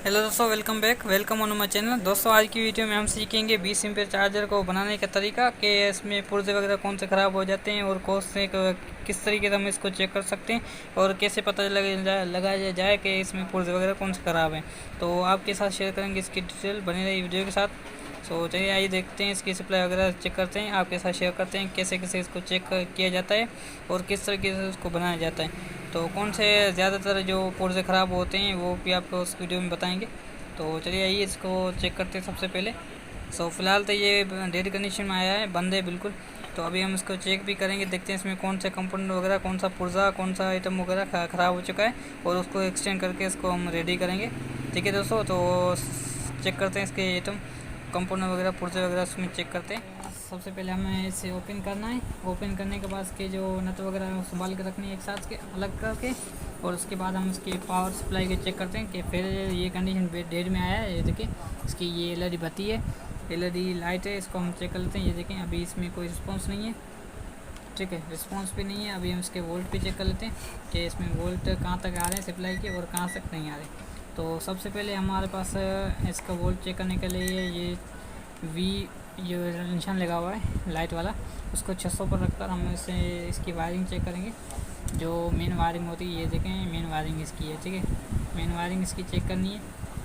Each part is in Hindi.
हेलो दोस्तों, वेलकम ऑन माय चैनल। दोस्तों आज की वीडियो में हम सीखेंगे 20 एम्पीयर चार्जर को बनाने का तरीका कि इसमें पुर्जे वगैरह कौन से ख़राब हो जाते हैं और कौन से किस तरीके से हम इसको चेक कर सकते हैं और कैसे पता लगाया जाए कि इसमें पुर्जे वगैरह कौन से ख़राब हैं। तो आपके साथ शेयर करेंगे इसकी डिटेल, बने रही वीडियो के साथ। सो चलिए आइए देखते हैं, इसकी सप्लाई वगैरह चेक करते हैं, आपके साथ शेयर करते हैं कैसे कैसे इसको चेक किया जाता है और किस तरीके से उसको बनाया जाता है। तो कौन से ज़्यादातर जो पुर्जे ख़राब होते हैं वो भी आपको उस वीडियो में बताएंगे। तो चलिए आइए इसको चेक करते हैं सबसे पहले। सो फिलहाल तो ये डेड कंडीशन में आया है, बंद है बिल्कुल। तो अभी हम इसको चेक भी करेंगे, देखते हैं इसमें कौन से कंपोनेंट वगैरह, कौन सा पुर्जा, कौन सा आइटम वगैरह ख़राब हो चुका है और उसको एक्सटेंड करके इसको हम रेडी करेंगे। ठीक है दोस्तों, तो चेक करते हैं इसके आइटम, कंपोनेंट वगैरह, पुर्जे वगैरह उसमें चेक करते हैं। सबसे पहले हमें इसे ओपन करना है। ओपन करने के बाद इसके जो नट वगैरह संभाल के रखनी है एक साथ के अलग करके, और उसके बाद हम इसकी पावर सप्लाई के चेक करते हैं कि फिर ये कंडीशन डेड में आया है। ये देखिए इसकी ये एलईडी बत्ती है, एलईडी लाइट है, इसको हम चेक कर लेते हैं। ये देखें अभी इसमें कोई रिस्पॉन्स नहीं है। ठीक है, रिस्पॉन्स भी नहीं है। अभी हम इसके वोल्ट पे चेक कर लेते हैं कि इसमें वोल्ट कहाँ तक आ रहे हैं सप्लाई के और कहाँ तक नहीं आ रहे। तो सबसे पहले हमारे पास इसका वोल्ट चेक करने के लिए ये वी जो निशान लगा हुआ है लाइट वाला, उसको 600 पर रखकर हम इसकी वायरिंग चेक करेंगे। जो मेन वायरिंग होती है, ये देखें मेन वायरिंग इसकी है। ठीक है, मेन वायरिंग इसकी चेक करनी है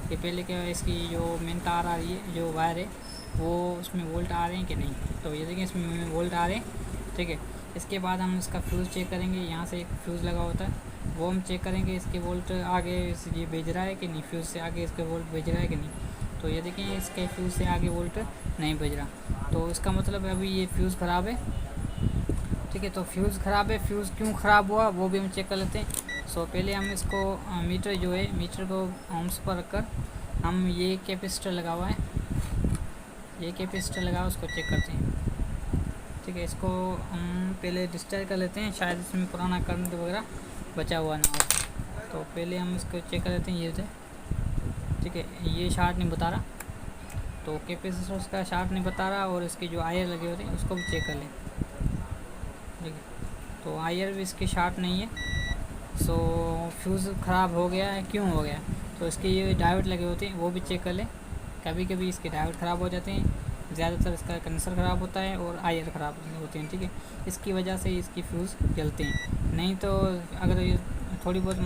कि पहले क्या इसकी जो मेन तार आ रही है, जो वायर है, वो उसमें वोल्ट आ रहे हैं कि नहीं। तो ये देखें इसमें वोल्ट आ रहे हैं। ठीक है, इसके बाद हम इसका फ्यूज़ चेक करेंगे। यहाँ से एक फ्यूज़ लगा होता है, वो हम चेक करेंगे इसके वोल्ट आगे ये भेज रहा है कि नहीं, फ्यूज़ से आगे इसके वोल्ट भेज रहा है कि नहीं। तो ये देखें इसके फ्यूज़ से आगे वोल्ट नहीं भेज रहा, तो इसका मतलब अभी ये फ्यूज़ ख़राब है। ठीक है, तो फ्यूज़ ख़राब है, फ्यूज़ क्यों ख़राब हुआ वो भी हम चेक कर लेते हैं। सो पहले हम इसको मीटर जो है, मीटर को ohms पर रखकर हम ये कैपेसिटर लगा हुआ है, ये कैपेसिटर लगा उसको चेक करते हैं। ठीक है, इसको हम पहले डिस्चार्ज कर लेते हैं, शायद इसमें पुराना करंट वगैरह बचा हुआ ना हो। तो पहले हम इसको चेक कर लेते हैं। ये ठीक है, ये शार्ट नहीं बता रहा, तो कैपेसिटर उसका शार्ट नहीं बता रहा, और इसके जो आयर लगे होते हैं उसको भी चेक कर लें। ठीक है, तो आयर भी इसके शार्ट नहीं है। सो फ्यूज़ ख़राब हो गया है, क्यों हो गया, तो इसके ये डायोड लगे होते हैं वो भी चेक कर लें। कभी कभी इसके डायोड ख़राब हो जाते हैं, ज़्यादातर इसका कंडेंसर ख़राब होता है और आयर ख़राब होते हैं। ठीक है, इसकी वजह से इसकी फ्यूज़ जलते हैं। नहीं तो अगर ये थोड़ी बहुत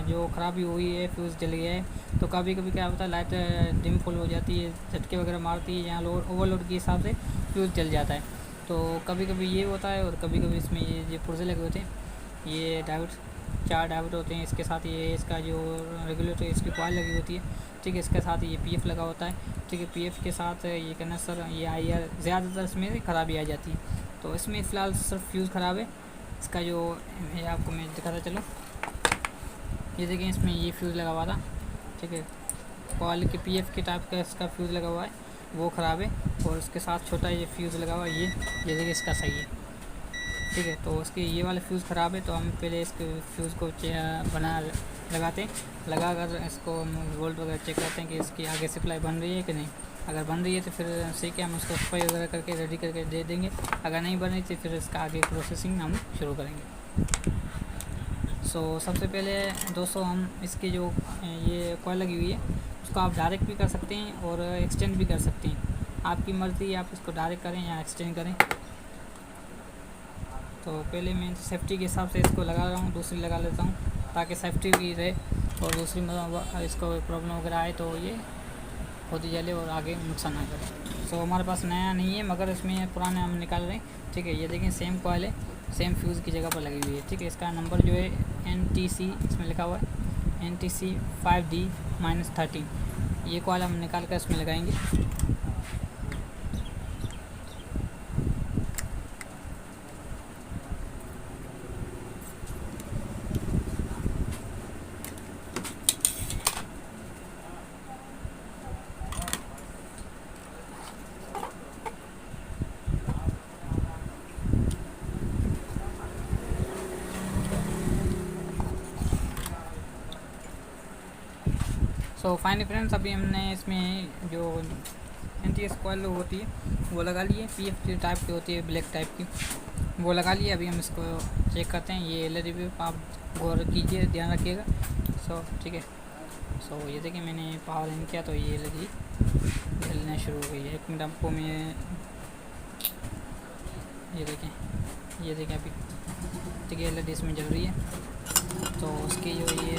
जो ख़राबी हुई है, फ्यूज़ जल गया है, तो कभी कभी क्या होता है लाइट डिम फुल हो जाती है, झटके वगैरह मारती है, यहाँ लोड ओवरलोड के हिसाब से फ्यूज़ जल जाता है। तो कभी कभी ये होता है, और कभी कभी इसमें ये पुर्जे लगे होते हैं, ये डायोड 4 डायोड होते हैं, इसके साथ ये इसका जो रेगुलेटर इसकी कॉइल लगी होती है। ठीक है, इसके साथ ये पीएफ लगा होता है। ठीक है, पीएफ के साथ ये कंडेंसर, ये आईआर, ज़्यादातर इसमें ख़राबी आ जाती है। तो इसमें फ़िलहाल सिर्फ फ्यूज़ ख़राब है। इसका जो ये आपको मैं दिखाता चलो, ये देखें इसमें ये फ्यूज़ लगा हुआ था। ठीक है, कॉइल के पीएफ के टाइप का इसका फ्यूज़ लगा हुआ है, वो ख़राब है, और उसके साथ छोटा ये फ्यूज़ लगा हुआ है, ये देखिए इसका सही है। ठीक है, तो उसके ये वाला फ्यूज़ ख़राब है, तो हम पहले इसके फ्यूज़ को लगाते हैं, लगा कर इसको वोल्ट वगैरह चेक करते हैं कि इसकी आगे सप्लाई बन रही है कि नहीं। अगर बन रही है तो फिर ठीक है, हम उसको सफाई वगैरह करके रेडी करके दे देंगे। अगर नहीं बन रही तो फिर इसका आगे प्रोसेसिंग हम शुरू करेंगे। सो सबसे पहले दोस्तों हम इसकी जो ये कॉइल लगी हुई है उसको आप डायरेक्ट भी कर सकते हैं और एक्सटेंड भी कर सकते हैं, आपकी मर्ज़ी है, आप इसको डायरेक्ट करें या एक्सटेंड करें। तो पहले मैं सेफ्टी के हिसाब से इसको लगा रहा हूँ, दूसरी लगा लेता हूँ ताकि सेफ्टी भी रहे, और दूसरी मतलब इसको प्रॉब्लम वगैरह आए तो ये खुद ही जले और आगे नुकसान ना करे। सो हमारे पास नया नहीं है, मगर इसमें पुराने हम निकाल रहे हैं। ठीक है, ये देखें सेम कॉइल है, सेम फ्यूज़ की जगह पर लगी हुई है। ठीक है, इसका नंबर जो है NTC इसमें लिखा हुआ है, NTC 5D-13। ये कॉइल हम निकाल कर इसमें लगाएंगे। सो फाइनली फ्रेंड्स, अभी हमने इसमें जो NTS कॉइल होती है वो लगा ली है, PF टाइप की होती है, ब्लैक टाइप की, वो लगा ली है। अभी हम इसको चेक करते हैं। ये LED पे आप गौर कीजिए, ध्यान रखिएगा। सो ठीक है, सो ये देखिए मैंने पावर इन किया तो ये लगी जलना शुरू हो गई है। 1 मिनट आपको मैं ये देखें अभी देखिए एल इसमें जल रही है। तो उसके जो ये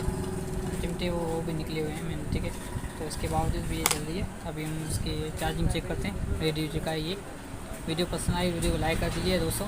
चिमटे वो भी निकले हुए हैं मैंने, ठीक है। तो इसके बावजूद भी ये जल रही है। अभी हम इसकी चार्जिंग चेक करते हैं। रेडियो का ये वीडियो पसंद आई वीडियो को लाइक कर दीजिए दोस्तों।